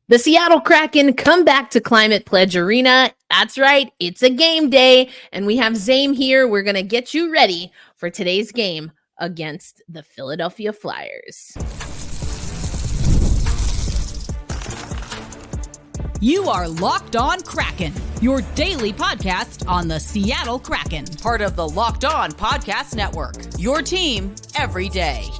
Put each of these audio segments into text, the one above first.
The Seattle Kraken come back to Climate Pledge Arena. That's right, it's a game day, and we have Zane here. We're going to get you ready for today's game against the Philadelphia Flyers. You are Locked On Kraken, your daily podcast on the Seattle Kraken, part of the Locked On Podcast Network, your team every day.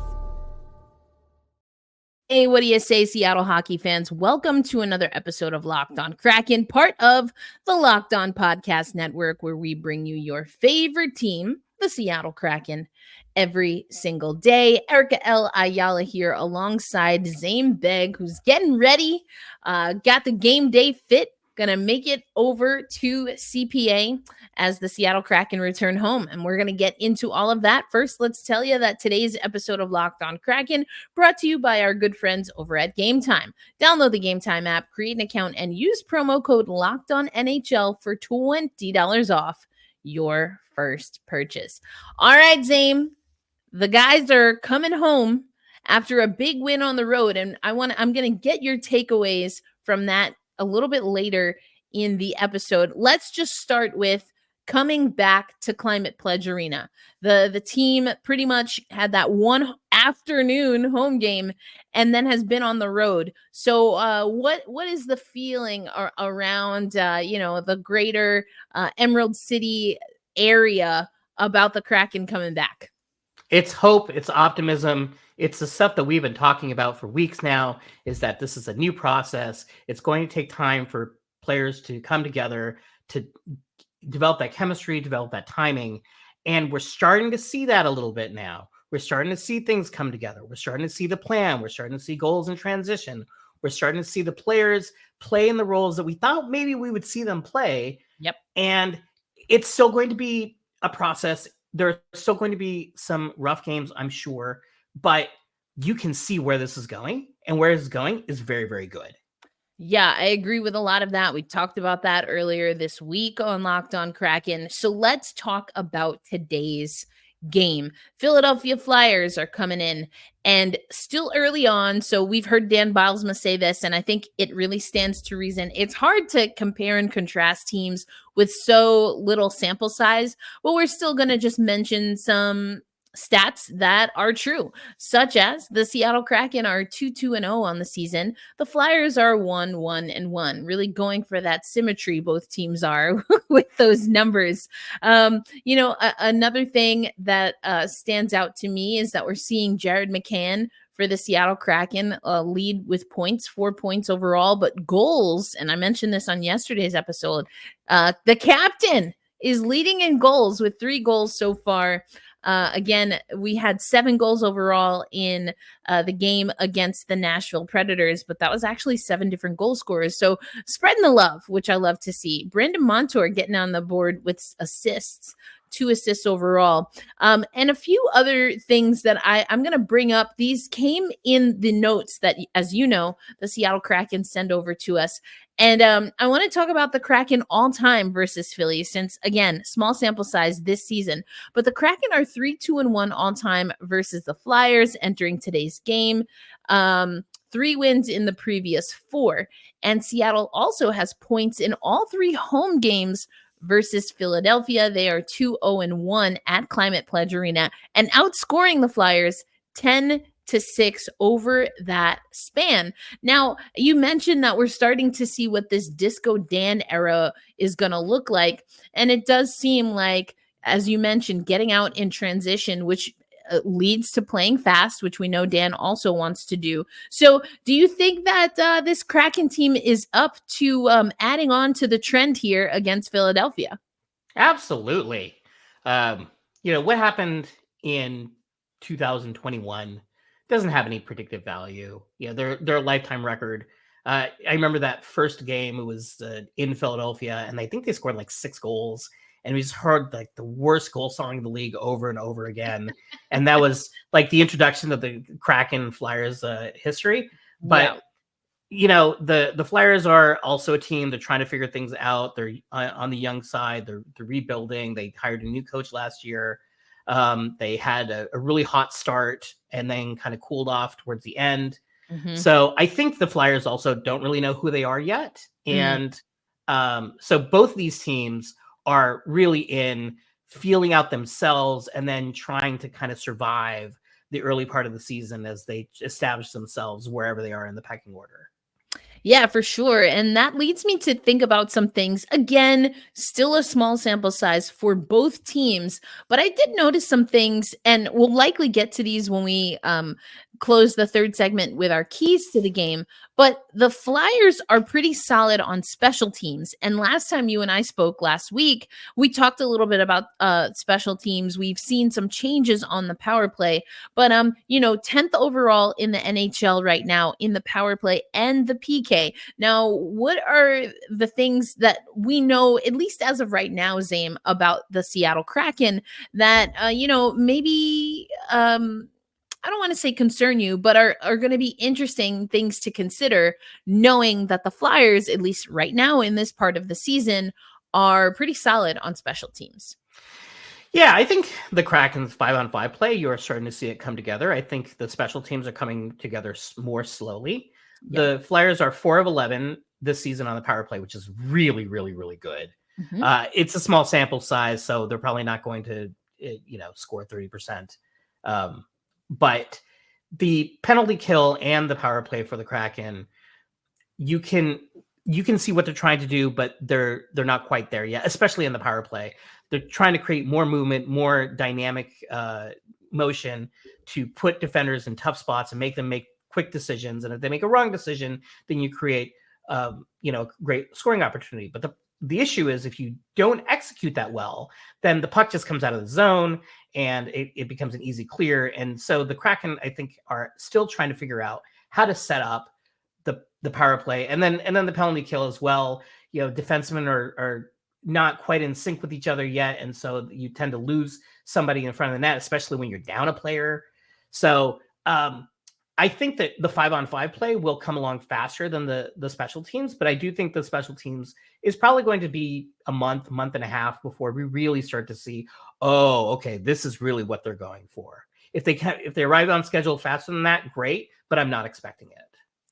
Hey, what do you say, Seattle hockey fans? Welcome to another episode of Locked On Kraken, part of the Locked On Podcast Network, where we bring you your favorite team, the Seattle Kraken, every single day. Erica L. Ayala here alongside Zan Beg, who's getting ready, got the game day fit, gonna make it over to CPA as the Seattle Kraken return home. And we're going to get into all of that. First, let's tell you that today's episode of Locked On Kraken brought to you by our good friends over at Game Time. Download the Game Time app, create an account, and use promo code LOCKEDONNHL for $20 off your first purchase. All right, Zane, the guys are coming home after a big win on the road, and I'm going to get your takeaways from that a little bit later in the episode. Let's just start with coming back to Climate Pledge Arena. The team pretty much had that one afternoon home game and then has been on the road. So what is the feeling around the greater Emerald City area about the Kraken coming back? It's hope, it's optimism. It's the stuff that we've been talking about for weeks now, is that this is a new process. It's going to take time for players to come together, to develop that chemistry, develop that timing. And we're starting to see that a little bit now. We're starting to see things come together. We're starting to see the plan. We're starting to see goals in transition. We're starting to see the players play in the roles that we thought maybe we would see them play. Yep. And it's still going to be a process. There are still going to be some rough games, I'm sure, but you can see where this is going, and where it's going is very, very good. Yeah, I agree with a lot of that. We talked about that earlier this week on Locked On Kraken. So let's talk about today's game. Philadelphia Flyers are coming in, and still early on. So we've heard Dan Bilesma say this, and I think it really stands to reason. It's hard to compare and contrast teams with so little sample size, but we're still going to just mention some stats that are true, such as the Seattle Kraken are 2-2-0 on the season. The Flyers are 1-1-1, really going for that symmetry. Both teams are with those numbers. Another thing that stands out to me is that we're seeing Jared McCann for the Seattle Kraken lead with points, 4 points overall, but goals, and I mentioned this on yesterday's episode, the captain is leading in goals with 3 goals so far. Again, we had 7 goals overall in the game against the Nashville Predators, but that was actually 7 different goal scorers. So spreading the love, which I love to see. Brandon Montour getting on the board with assists, 2 assists overall. And a few other things that I'm going to bring up. These came in the notes that, as you know, the Seattle Kraken send over to us. And I want to talk about the Kraken all-time versus Philly, since, again, small sample size this season. But the Kraken are 3-2-1 all-time versus the Flyers entering today's game. 3 wins in the previous 4. And Seattle also has points in all 3 home games versus Philadelphia. They are 2-0-1 at Climate Pledge Arena and outscoring the Flyers 10-6 over that span. Now, you mentioned that we're starting to see what this Disco Dan era is going to look like. And it does seem like, as you mentioned, getting out in transition, which leads to playing fast, which we know Dan also wants to do. So do you think that this Kraken team is up to adding on to the trend here against Philadelphia? Absolutely. What happened in 2021 doesn't have any predictive value. They're a lifetime record. I remember that first game. It was in Philadelphia, and I think they scored like 6 goals. And we just heard like the worst goal song in the league over and over again. And that was like the introduction of the Kraken Flyers history. But, the Flyers are also a team. They're trying to figure things out. They're on the young side. They're rebuilding. They hired a new coach last year. They had a really hot start and then kind of cooled off towards the end. So I think the Flyers also don't really know who they are yet. Mm. And so both these teams are really in feeling out themselves and then trying to kind of survive the early part of the season as they establish themselves wherever they are in the pecking order. Yeah, for sure. And that leads me to think about some things. Again, still a small sample size for both teams, but I did notice some things, and we'll likely get to these when we close the third segment with our keys to the game. But the Flyers are pretty solid on special teams. And last time you and I spoke last week, we talked a little bit about special teams. We've seen some changes on the power play, but 10th overall in the NHL right now in the power play and the PK. Now, what are the things that we know, at least as of right now, Zane, about the Seattle Kraken that maybe I don't want to say concern you, but are going to be interesting things to consider, knowing that the Flyers, at least right now in this part of the season, are pretty solid on special teams. Yeah, I think the Kraken's 5-on-5 play, you're starting to see it come together. I think the special teams are coming together more slowly. Yep. The Flyers are 4 of 11 this season on the power play, which is really, really, really good. It's a small sample size, so they're probably not going to, score 30%. But the penalty kill and the power play for the Kraken, you can see what they're trying to do, but they're not quite there yet, especially in the power play. They're trying to create more movement, more dynamic motion to put defenders in tough spots and make them make quick decisions. And if they make a wrong decision, then you create great scoring opportunity. But the issue is if you don't execute that well, then the puck just comes out of the zone and it becomes an easy clear. And so the Kraken, I think, are still trying to figure out how to set up the power play and then the penalty kill as well. Defensemen are not quite in sync with each other yet. And so you tend to lose somebody in front of the net, especially when you're down a player. So I think that the 5-on-5 play will come along faster than the special teams, but I do think the special teams is probably going to be a month and a half before we really start to see, oh, okay, this is really what they're going for. If they arrive on schedule faster than that, great, but I'm not expecting it.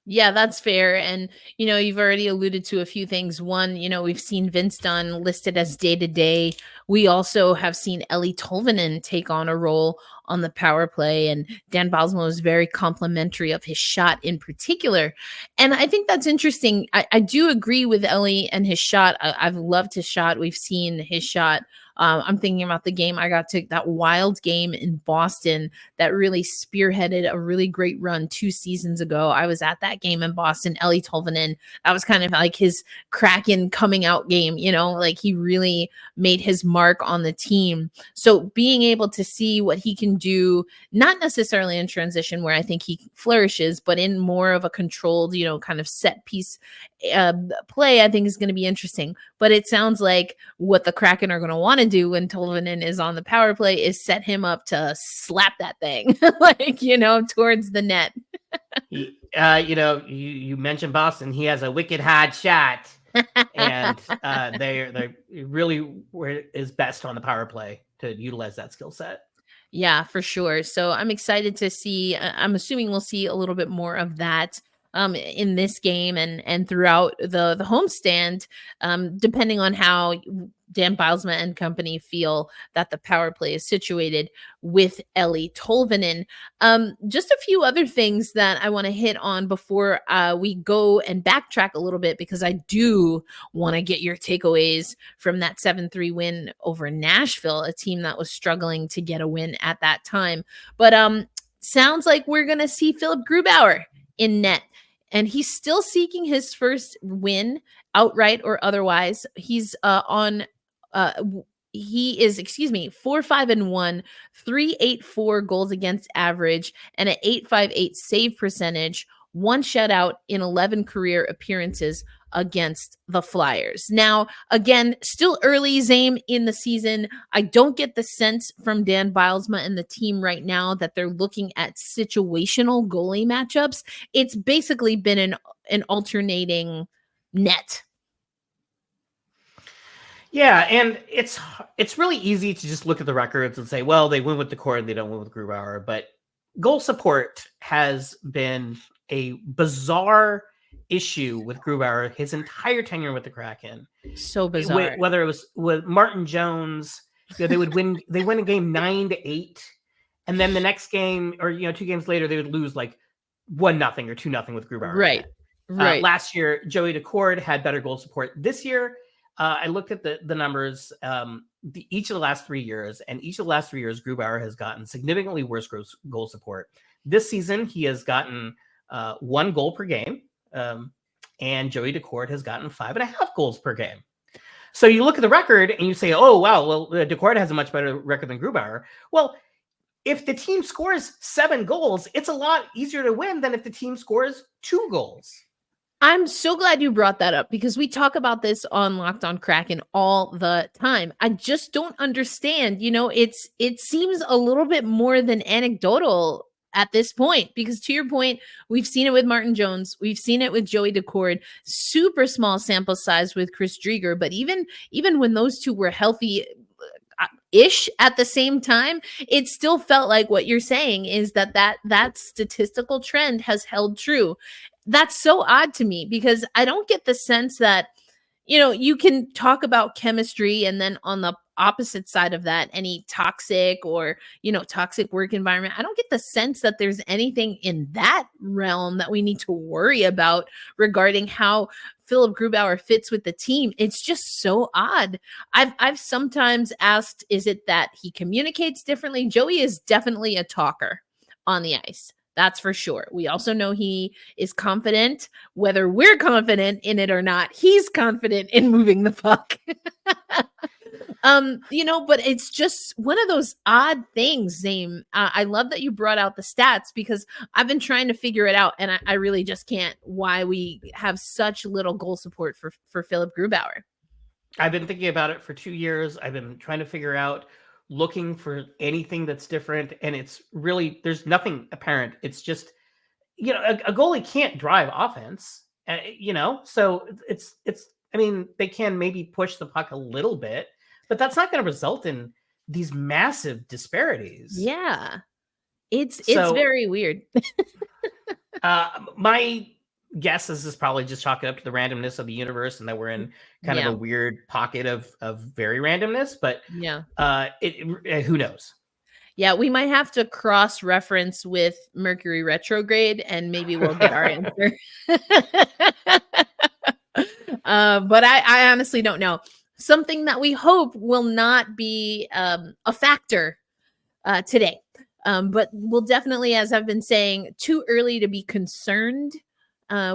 Yeah, that's fair. And, you've already alluded to a few things. One, we've seen Vince Dunn listed as day-to-day. We also have seen Ellie Tolvanen take on a role on the power play. And Dan Bylsma was very complimentary of his shot in particular. And I think that's interesting. I do agree with Ellie and his shot. I've loved his shot. We've seen his shot. I'm thinking about the game I got to, that wild game in Boston that really spearheaded a really great run 2 seasons ago. I was at that game in Boston. Ellie Tolvanen, that was kind of like his Kraken coming out game, like he really made his mark on the team. So being able to see what he can do, not necessarily in transition where I think he flourishes, but in more of a controlled, kind of set piece play, I think is going to be interesting. But it sounds like what the Kraken are going to want to do when Tolvanen is on the power play is set him up to slap that thing towards the net. You mentioned Boston. He has a wicked hard shot, and they really were his best on the power play to utilize that skill set. Yeah, for sure. So I'm excited to see. I'm assuming we'll see a little bit more of that in this game and throughout the homestand, depending on how Dan Bylsma and company feel that the power play is situated with Ellie Tolvanen. Just a few other things that I want to hit on before we go and backtrack a little bit, because I do want to get your takeaways from that 7-3 win over Nashville, a team that was struggling to get a win at that time. But sounds like we're going to see Philip Grubauer in net. And he's still seeking his first win, outright or otherwise. He's he is 4-5-1, 3.84 goals against average, and an 8.58 save percentage, 1 shutout in 11 career appearances against the Flyers. Now, again, still early, Zane, in the season. I don't get the sense from Dan Bylsma and the team right now that they're looking at situational goalie matchups. It's basically been an alternating net. Yeah, and it's really easy to just look at the records and say, well, they win with the core and they don't win with Grubauer. But goal support has been a bizarre issue with Grubauer his entire tenure with the Kraken. So bizarre. Whether it was with Martin Jones, they would win. They win a game 9-8, and then the next game, or 2 games later, they would lose like 1-0 or 2-0 with Grubauer. Right. Right. Last year, Joey Daccord had better goal support. This year, I looked at the numbers. Each of the last 3 years, and each of the last 3 years, Grubauer has gotten significantly worse goal support. This season, he has gotten 1 goal per game. And Joey Daccord has gotten 5.5 goals per game. So you look at the record and you say, oh, wow, well, Daccord has a much better record than Grubauer. Well, if the team scores 7 goals, it's a lot easier to win than if the team scores 2 goals. I'm so glad you brought that up because we talk about this on Locked On Kraken all the time. I just don't understand. It seems a little bit more than anecdotal at this point, because to your point, we've seen it with Martin Jones. We've seen it with Joey Daccord, super small sample size with Chris Driedger. But even when those two were healthy ish at the same time, it still felt like what you're saying is that statistical trend has held true. That's so odd to me because I don't get the sense that, you can talk about chemistry and then on the opposite side of that, any toxic or, toxic work environment. I don't get the sense that there's anything in that realm that we need to worry about regarding how Philip Grubauer fits with the team. It's just so odd. I've sometimes asked, is it that he communicates differently? Joey is definitely a talker on the ice. That's for sure. We also know he is confident, whether we're confident in it or not. He's confident in moving the puck. But it's just one of those odd things, Zane. I love that you brought out the stats because I've been trying to figure it out, and I really just can't why we have such little goal support for Philip Grubauer. I've been thinking about it for 2 years. I've been trying to figure out, looking for anything that's different, and it's really, there's nothing apparent. It's just, a goalie can't drive offense, so it's I mean, they can maybe push the puck a little bit, but that's not going to result in these massive disparities. Yeah. It's very weird. My guess is probably just chalk it up to the randomness of the universe and that we're in kind of a weird pocket of very randomness, but who knows? Yeah, we might have to cross-reference with Mercury retrograde and maybe we'll get our answer. But I honestly don't know. Something that we hope will not be a factor today. But we'll definitely, as I've been saying, too early to be concerned.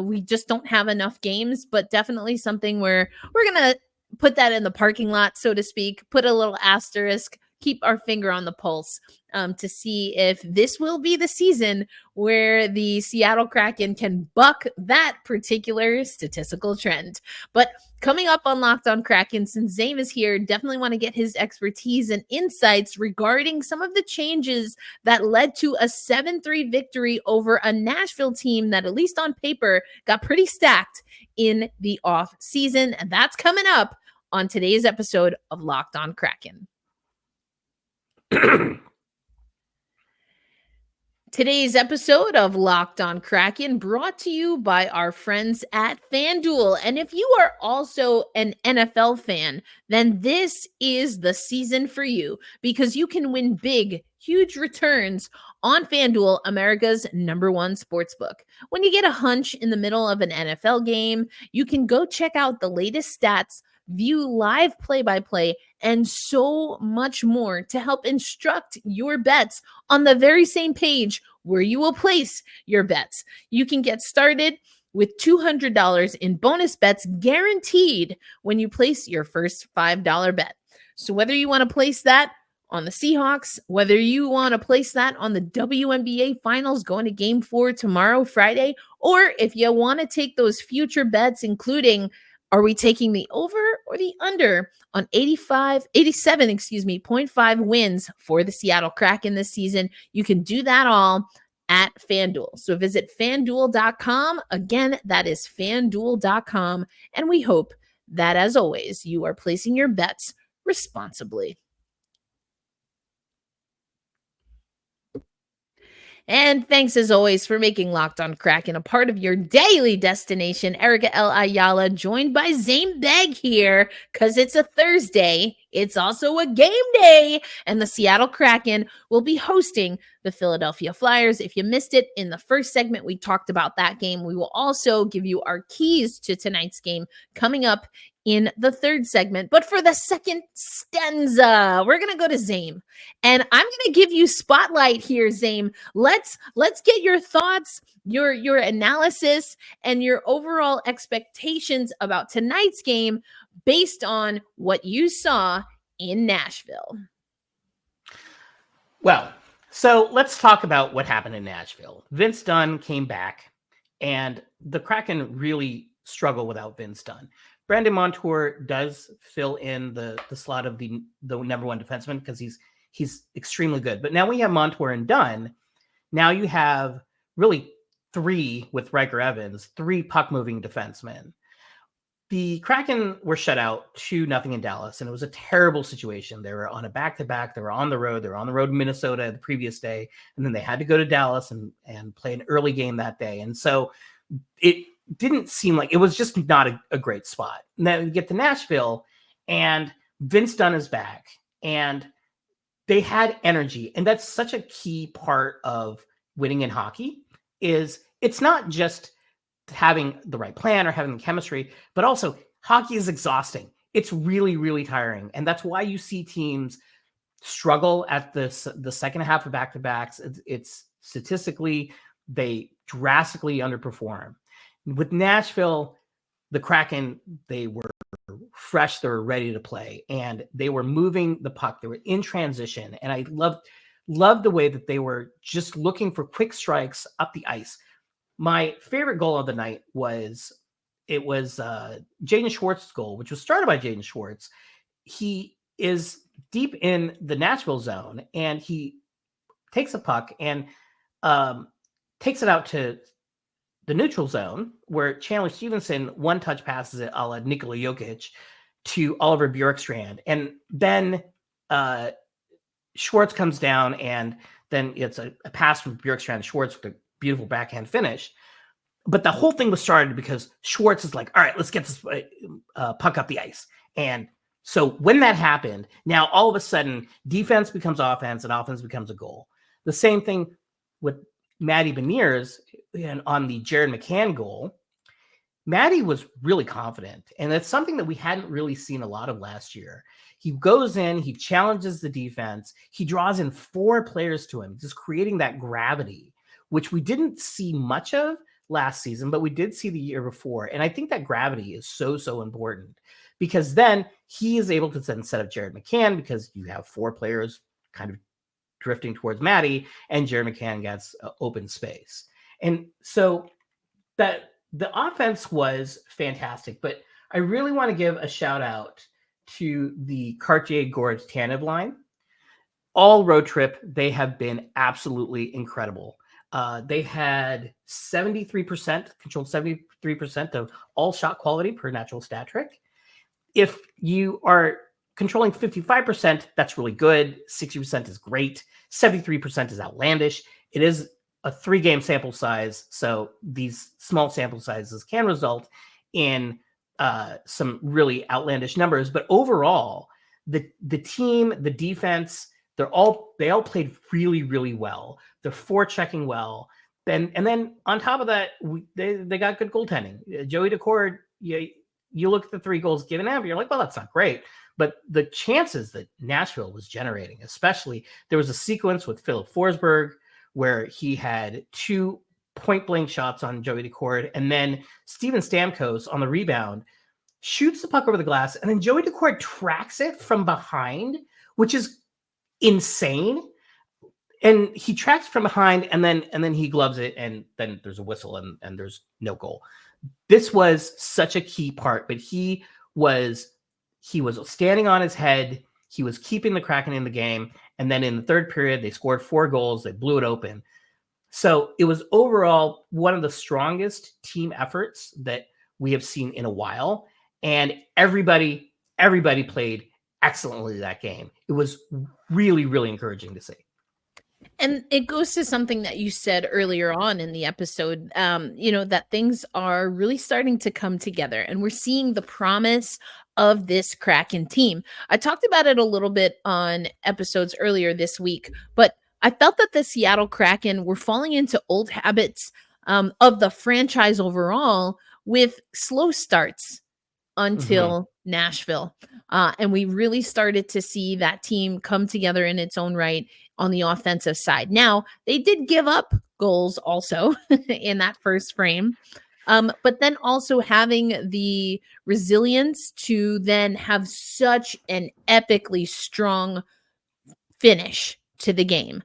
We just don't have enough games, but definitely something where we're going to put that in the parking lot, so to speak, put a little asterisk, keep our finger on the pulse to see if this will be the season where the Seattle Kraken can buck that particular statistical trend. But coming up on Locked On Kraken, since Zane is here, definitely want to get his expertise and insights regarding some of the changes that led to a 7-3 victory over a Nashville team that, at least on paper, got pretty stacked in the off season. And that's coming up on today's episode of Locked On Kraken. Today's episode of Locked On Kraken brought to you by our friends at FanDuel. And if you are also an NFL fan, then this is the season for you because you can win big, huge returns on FanDuel, America's #1 sportsbook. When you get a hunch in the middle of an NFL game, you can go check out the latest stats, view live play-by-play, and so much more to help instruct your bets on the very same page where you will place your bets. You can get started with $200 in bonus bets guaranteed when you place your first $5 bet. So whether you want to place that on the Seahawks, whether you want to place that on the WNBA finals going to game 4 tomorrow, Friday, or if you want to take those future bets, including are we taking the over or the under on 87.5 wins for the Seattle Kraken this season? You can do that all at FanDuel. So visit FanDuel.com. Again, that is FanDuel.com. And we hope that, as always, you are placing your bets responsibly. And thanks as always for making Locked On Kraken a part of your daily destination. Erica L. Ayala, joined by Zan Beg here, because it's a Thursday. It's also a game day, and the Seattle Kraken will be hosting the Philadelphia Flyers. If you missed it in the first segment, we talked about that game. We will also give you our keys to tonight's game coming up in the third segment. But for the second stanza, we're going to go to Zame. And I'm going to give you spotlight here, Zame. Let's get your thoughts, your analysis, and your overall expectations about tonight's game based on what you saw in Nashville. Well, so let's talk about what happened in Nashville. Vince Dunn came back, and the Kraken really struggle without Vince Dunn. Brandon Montour does fill in the slot of the number one defenseman because he's extremely good. But now we have Montour and Dunn. Now you have really three with Riker Evans, three puck-moving defensemen. The Kraken were shut out 2-0 in Dallas, and it was a terrible situation. They were on a back-to-back. They were on the road. They were on the road in Minnesota the previous day, and then they had to go to Dallas and play an early game that day. And so it didn't seem like it was just not a great spot. And then you get to Nashville, and Vince Dunn is back, and they had energy. And that's such a key part of winning in hockey is it's not just having the right plan or having the chemistry, but also hockey is exhausting. It's really, really tiring. And that's why you see teams struggle at the second half of back-to-backs. It's statistically, they drastically underperform. With Nashville, the Kraken, they were fresh, they were ready to play, and they were moving the puck. They were in transition, and I loved the way that they were just looking for quick strikes up the ice. My favorite goal of the night was Jaden Schwartz's goal, which was started by Jaden Schwartz. He is deep in the Nashville zone, and he takes a puck and takes it out to the neutral zone, where Chandler Stevenson one-touch passes it a la Nikola Jokic to Oliver Bjorkstrand. And then Schwartz comes down, and then it's a pass from Bjorkstrand to Schwartz with a beautiful backhand finish. But the whole thing was started because Schwartz is like, all right, let's get this puck up the ice. And so when that happened, now all of a sudden defense becomes offense and offense becomes a goal. The same thing with Matty Beniers on the Jared McCann goal. Matty was really confident, and that's something that we hadn't really seen a lot of last year. He goes in, he challenges the defense, he draws in 4 players to him, just creating that gravity, which we didn't see much of last season, but we did see the year before. And I think that gravity is so important, because then he is able to then set up Jared McCann, because you have 4 players kind of drifting towards Matty, and Jared McCann gets open space. And so that the offense was fantastic, but I really want to give a shout out to the Cartier-Gord Tanev line. All road trip, they have been absolutely incredible. They had 73%, controlled 73% of all shot quality per natural stat trick. If you are controlling 55%, that's really good. 60% is great. 73% is outlandish. It is a 3-game sample size, so these small sample sizes can result in some really outlandish numbers. But overall, the team, the defense, they all played really, really well. They're forechecking well. And then on top of that, they got good goaltending. Joey Daccord, you look at the 3 goals given up, you're like, well, that's not great. But the chances that Nashville was generating, especially, there was a sequence with Philip Forsberg where he had 2 point-blank shots on Joey Daccord, and then Steven Stamkos on the rebound shoots the puck over the glass, and then Joey Daccord tracks it from behind, which is insane. And he tracks from behind, and then he gloves it, and then there's a whistle, and there's no goal. This was such a key part, but he was standing on his head. He was keeping the Kraken in the game. And then in the third period, they scored 4 goals. They blew it open. So it was overall one of the strongest team efforts that we have seen in a while. And everybody played excellently that game. It was really, really encouraging to see. And it goes to something that you said earlier on in the episode, that things are really starting to come together and we're seeing the promise of this Kraken team. I talked about it a little bit on episodes earlier this week, but I felt that the Seattle Kraken were falling into old habits of the franchise overall with slow starts Mhm. until Nashville. And we really started to see that team come together in its own right on the offensive side. Now, they did give up goals also in that first frame. But then also having the resilience to then have such an epically strong finish to the game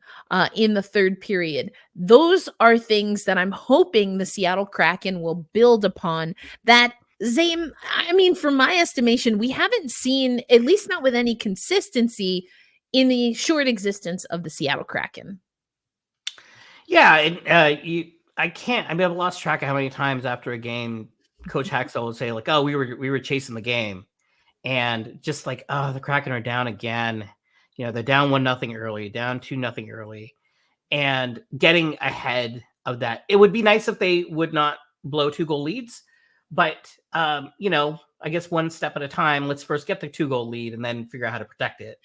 in the third period. Those are things that I'm hoping the Seattle Kraken will build upon. That Zame, I mean, from my estimation, we haven't seen, at least not with any consistency, in the short existence of the Seattle Kraken. Yeah, I can't. I mean, I've lost track of how many times after a game, Coach Haxel would say like, "Oh, we were chasing the game," and just like, "Oh, the Kraken are down again." They're down 1-0 early, down 2-0 early, and getting ahead of that. It would be nice if they would not blow 2-goal leads, but I guess one step at a time. Let's first get the 2-goal lead and then figure out how to protect it.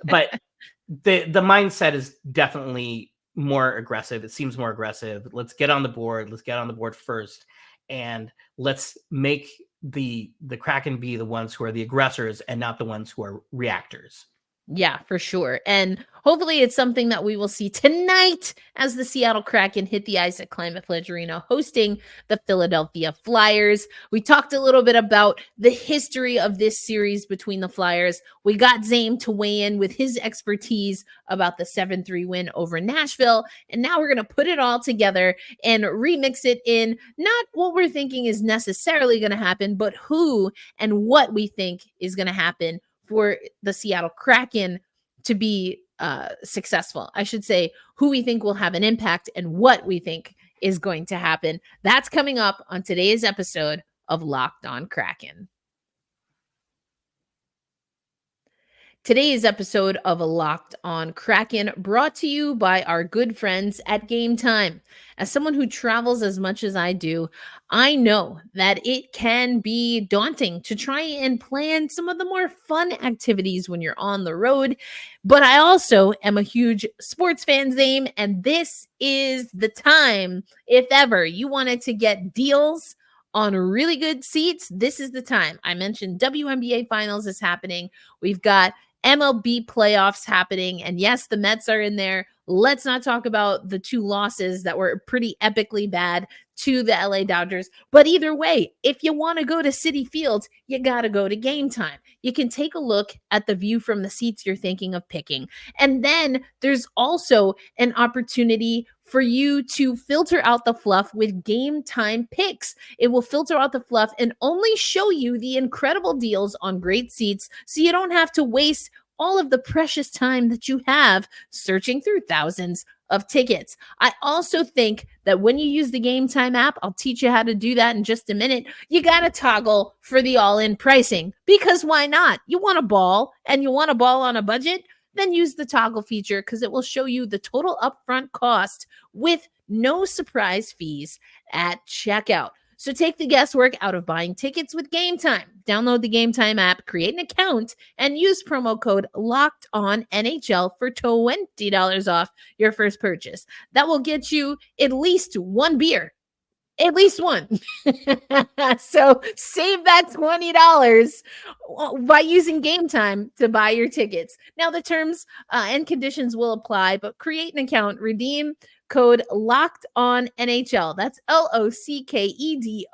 But the mindset is definitely more aggressive. It seems more aggressive. Let's get on the board. Let's get on the board first, and let's make the Kraken be the ones who are the aggressors and not the ones who are reactors. Yeah, for sure. And hopefully it's something that we will see tonight as the Seattle Kraken hit the ice at Climate Pledge Arena hosting the Philadelphia Flyers. We talked a little bit about the history of this series between the Flyers. We got Zane to weigh in with his expertise about the 7-3 win over Nashville. And now we're going to put it all together and remix it in not what we're thinking is necessarily going to happen, but who and what we think is going to happen for the Seattle Kraken to be successful. I should say who we think will have an impact and what we think is going to happen. That's coming up on today's episode of Locked On Kraken. Today's episode of Locked On Kraken brought to you by our good friends at Game Time. As someone who travels as much as I do, I know that it can be daunting to try and plan some of the more fun activities when you're on the road. But I also am a huge sports fan, Zame, and this is the time, if ever you wanted to get deals on really good seats, this is the time. I mentioned WNBA Finals is happening. We've got MLB playoffs happening. And yes, the Mets are in there. Let's not talk about the two losses that were pretty epically bad to the LA Dodgers. But either way, if you want to go to Citi Field, you got to go to Game Time. You can take a look at the view from the seats you're thinking of picking. And then there's also an opportunity for you to filter out the fluff with Game Time picks. It will filter out the fluff and only show you the incredible deals on great seats so you don't have to waste all of the precious time that you have searching through thousands of tickets. I also think that when you use the Game Time app, I'll teach you how to do that in just a minute. You got to toggle for the all-in pricing because why not? You want a ball and you want a ball on a budget? Then use the toggle feature because it will show you the total upfront cost with no surprise fees at checkout. So take the guesswork out of buying tickets with Game Time. Download the Game Time app, create an account, and use promo code LOCKEDONNHL for $20 off your first purchase. That will get you at least one beer. At least one. So save that $20 by using Game Time to buy your tickets. Now the terms and conditions will apply, but create an account, redeem code Locked On NHL. That's LOCKEDON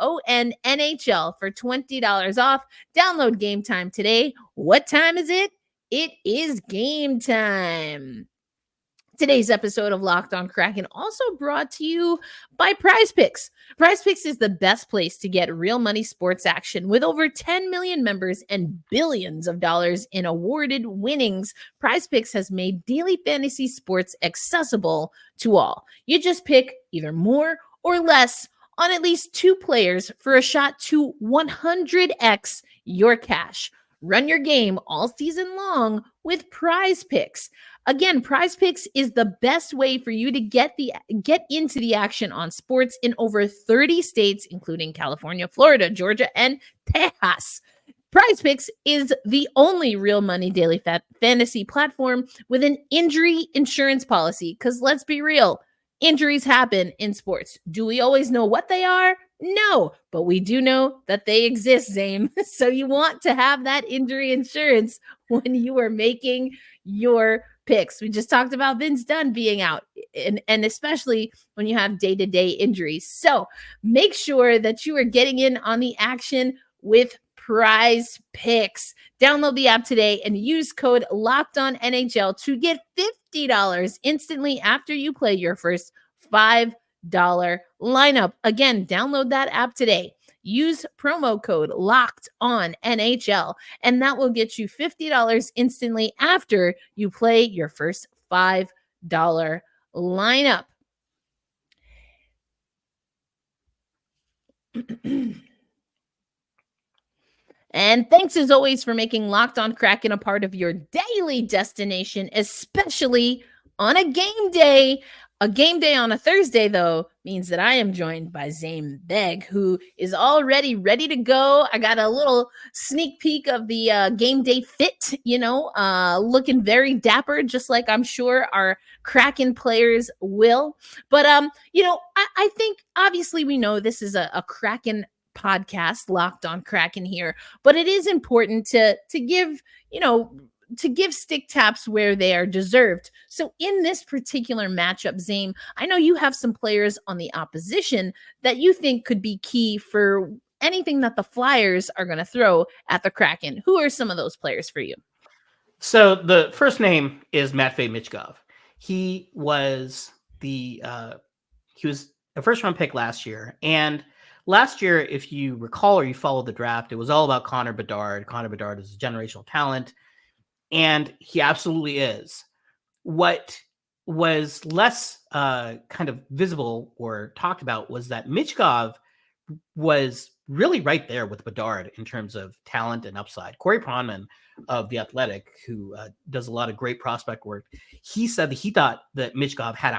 NHL for $20 off. Download Game Time today. What time is it? It is game time. Today's episode of Locked On Kraken also brought to you by Prize Picks. Prize Picks is the best place to get real money sports action. With over 10 million members and billions of dollars in awarded winnings, Prize Picks has made daily fantasy sports accessible to all. You just pick either more or less on at least two players for a shot to 100x your cash. Run your game all season long with Prize Picks. Again, Prize Picks is the best way for you to get into the action on sports in over 30 states, including California, Florida, Georgia, and Texas. Prize Picks is the only real money daily fantasy platform with an injury insurance policy. Because let's be real, injuries happen in sports. Do we always know what they are? No, but we do know that they exist, Zane. So you want to have that injury insurance when you are making your picks. We just talked about Vince Dunn being out, and especially when you have day-to-day injuries. So make sure that you are getting in on the action with Prize Picks. Download the app today and use code LOCKEDONNHL to get $50 instantly after you play your first $5 lineup. Again, download that app today. Use promo code LOCKEDONNHL, and that will get you $50 instantly after you play your first $5 lineup. And thanks as always for making Locked On Kraken a part of your daily destination, especially on a game day. A game day on a Thursday, though, means that I am joined by Zan Beg, who is already ready to go. I got a little sneak peek of the game day fit, looking very dapper, just like I'm sure our Kraken players will. But, I think obviously we know this is a Kraken podcast, Locked On Kraken here, but it is important to give, to give stick taps where they are deserved. So in this particular matchup, Zane, I know you have some players on the opposition that you think could be key for anything that the Flyers are going to throw at the Kraken. Who are some of those players for you? So the first name is Matvei Michkov. He was a first round pick last year, and last year, if you recall or you followed the draft, it was all about Connor Bedard. Connor Bedard is a generational talent, and he absolutely is. What was less kind of visible or talked about was that Michkov was really right there with Bedard in terms of talent and upside. Corey Pronman of The Athletic, who does a lot of great prospect work, he said that he thought that Michkov had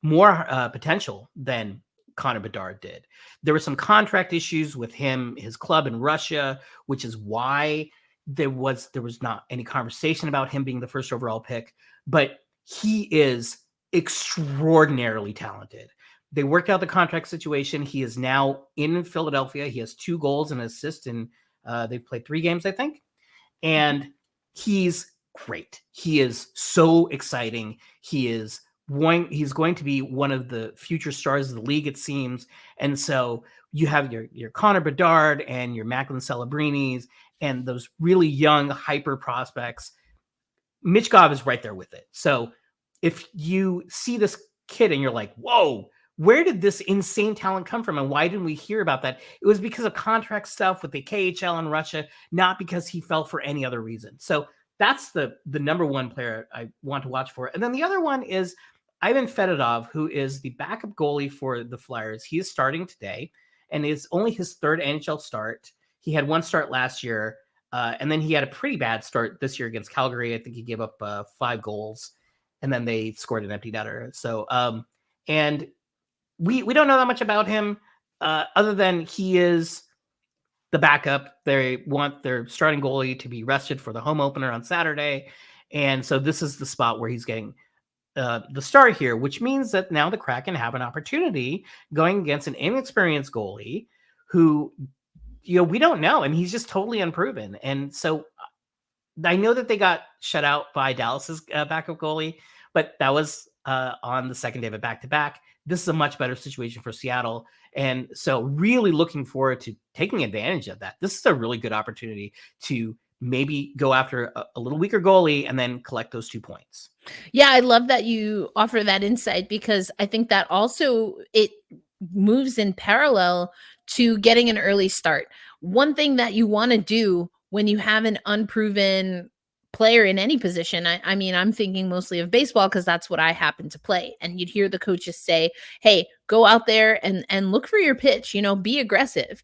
more potential than Connor Bedard did. There were some contract issues with his club in Russia, which is why there was not any conversation about him being the first overall pick, but he is extraordinarily talented. They worked out the contract situation. He is now in Philadelphia. He has 2 goals and an assist, and they've played 3 games, I think. And he's great. He is so exciting. He's going to be one of the future stars of the league, it seems. And so you have your Connor Bedard and your Macklin Celebrinis and those really young hyper prospects. Michkov is right there with it. So if you see this kid and you're like, whoa, where did this insane talent come from? And why didn't we hear about that? It was because of contract stuff with the KHL in Russia, not because he fell for any other reason. So that's the number one player I want to watch for. And then the other one is Ivan Fedotov, who is the backup goalie for the Flyers. He is starting today, and it's only his 3rd NHL start. He had 1 start last year, and then he had a pretty bad start this year against Calgary. I think he gave up 5 goals, and then they scored an empty netter. So, and we don't know that much about him, other than he is the backup. They want their starting goalie to be rested for the home opener on Saturday, and so this is the spot where he's getting the start here, which means that now the Kraken have an opportunity going against an inexperienced goalie who, we don't know, and he's just totally unproven. And so I know that they got shut out by Dallas's backup goalie, but that was on the second day of a back-to-back. This is a much better situation for Seattle. And so really looking forward to taking advantage of that. This is a really good opportunity to maybe go after a little weaker goalie and then collect those 2 points. Yeah, I love that you offer that insight, because I think that also it moves in parallel to getting an early start. One thing that you want to do when you have an unproven player in any position. I mean, I'm thinking mostly of baseball because that's what I happen to play. And you'd hear the coaches say, hey, go out there and look for your pitch, be aggressive,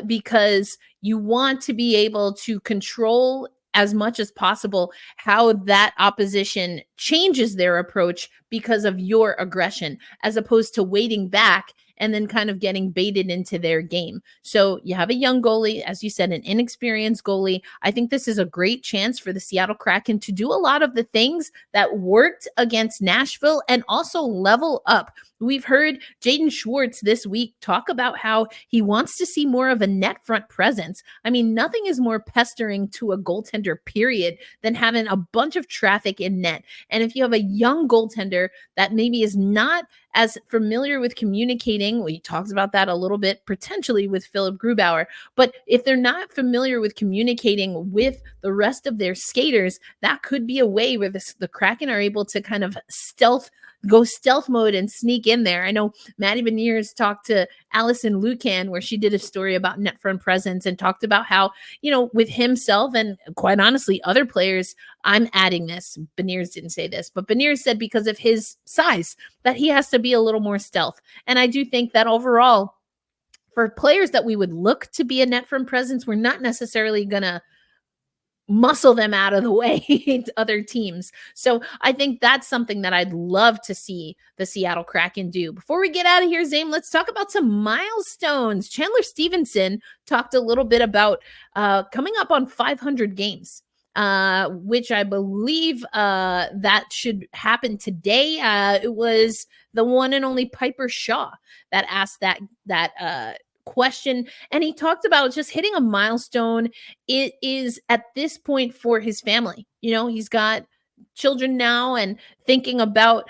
because you want to be able to control as much as possible how that opposition changes their approach because of your aggression, as opposed to waiting back and then kind of getting baited into their game. So you have a young goalie, as you said, an inexperienced goalie. I think this is a great chance for the Seattle Kraken to do a lot of the things that worked against Nashville and also level up. We've heard Jaden Schwartz this week talk about how he wants to see more of a net front presence. I mean, nothing is more pestering to a goaltender, period, than having a bunch of traffic in net. And if you have a young goaltender that maybe is not as familiar with communicating, we talked about that a little bit potentially with Philip Grubauer, but if they're not familiar with communicating with the rest of their skaters, that could be a way where the Kraken are able to kind of go stealth mode and sneak in there. I know Maddie Beniers talked to Allison Lucan, where she did a story about net front presence and talked about how, with himself and quite honestly, other players, I'm adding this. Beniers didn't say this, but Beniers said because of his size that he has to be a little more stealth. And I do think that overall, for players that we would look to be a net front presence, we're not necessarily going to muscle them out of the way to other teams. So I think that's something that I'd love to see the Seattle Kraken do. Before we get out of here, Zane, let's talk about some milestones. Chandler Stevenson talked a little bit about coming up on 500 games, which I believe that should happen today. It was the one and only Piper Shaw that asked that question, and he talked about just hitting a milestone. It is at this point for his family. He's got children now, and thinking about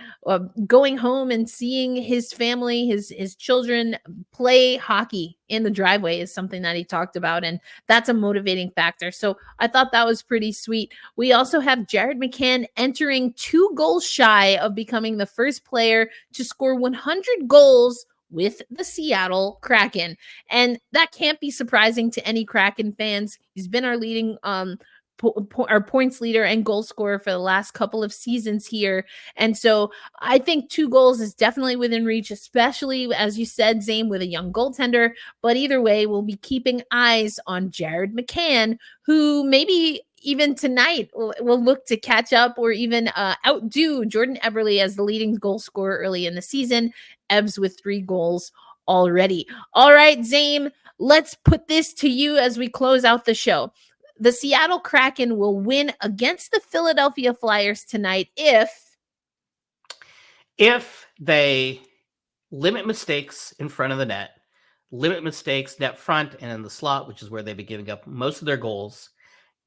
going home and seeing his family, his children play hockey in the driveway is something that he talked about, and that's a motivating factor. So I thought that was pretty sweet. We also have Jared McCann entering 2 goals shy of becoming the first player to score 100 goals with the Seattle Kraken. And that can't be surprising to any Kraken fans. He's been our leading our points leader and goal scorer for the last couple of seasons here. And so I think 2 goals is definitely within reach, especially, as you said, Zane, with a young goaltender. But either way, we'll be keeping eyes on Jared McCann, who maybe even tonight will look to catch up or even outdo Jordan Eberle as the leading goal scorer early in the season. Ebbs with 3 goals already. All right, Zane, let's put this to you as we close out the show. The Seattle Kraken will win against the Philadelphia Flyers tonight if they limit mistakes in front of the net, limit mistakes net front and in the slot, which is where they've been giving up most of their goals,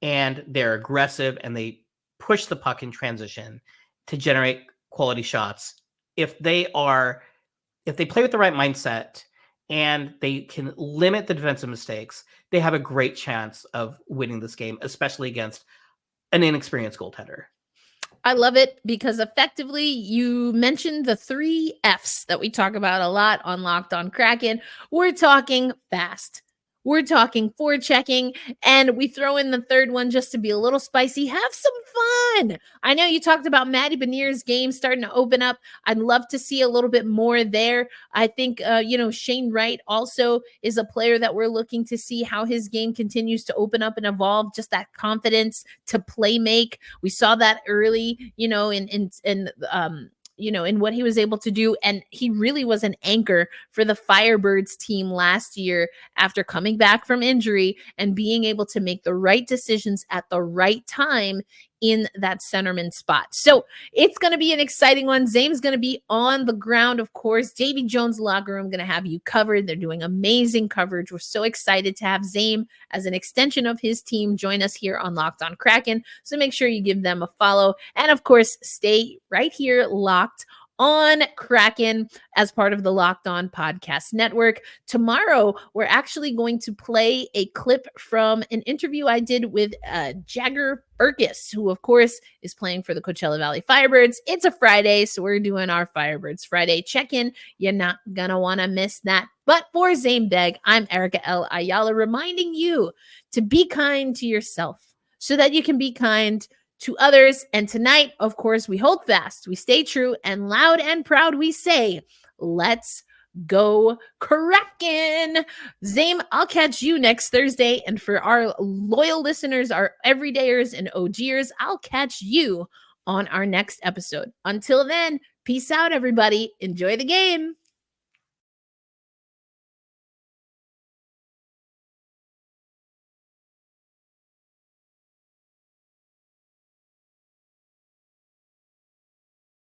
and they're aggressive and they push the puck in transition to generate quality shots. If they play with the right mindset and they can limit the defensive mistakes, they have a great chance of winning this game, especially against an inexperienced goaltender. I love it because effectively you mentioned the 3 Fs that we talk about a lot on Locked On Kraken. We're talking fast. We're talking forechecking, and we throw in the third one just to be a little spicy. Have some fun. I know you talked about Maddie Beniers' game starting to open up. I'd love to see a little bit more there. I think, Shane Wright also is a player that we're looking to see how his game continues to open up and evolve, just that confidence to play make. We saw that early, in what he was able to do. And he really was an anchor for the Firebirds team last year after coming back from injury and being able to make the right decisions at the right time in that centerman spot. So it's going to be an exciting one. Zane's going to be on the ground, of course. Davy Jones locker room going to have you covered. They're doing amazing coverage. We're so excited to have Zane as an extension of his team join us here on Locked On Kraken. So make sure you give them a follow. And of course, stay right here locked on Kraken as part of the Locked On Podcast Network. Tomorrow, we're actually going to play a clip from an interview I did with Jagger Burkus, who, of course, is playing for the Coachella Valley Firebirds. It's a Friday, so we're doing our Firebirds Friday check-in. You're not going to want to miss that. But for Zan Beg, I'm Erica L. Ayala, reminding you to be kind to yourself so that you can be kind to others. And tonight, of course, we hold fast, we stay true, and loud and proud we say, let's go Kraken. Zame, I'll catch you next Thursday. And for our loyal listeners, our everydayers and OGers, I'll catch you on our next episode. Until then, peace out, everybody. Enjoy the game.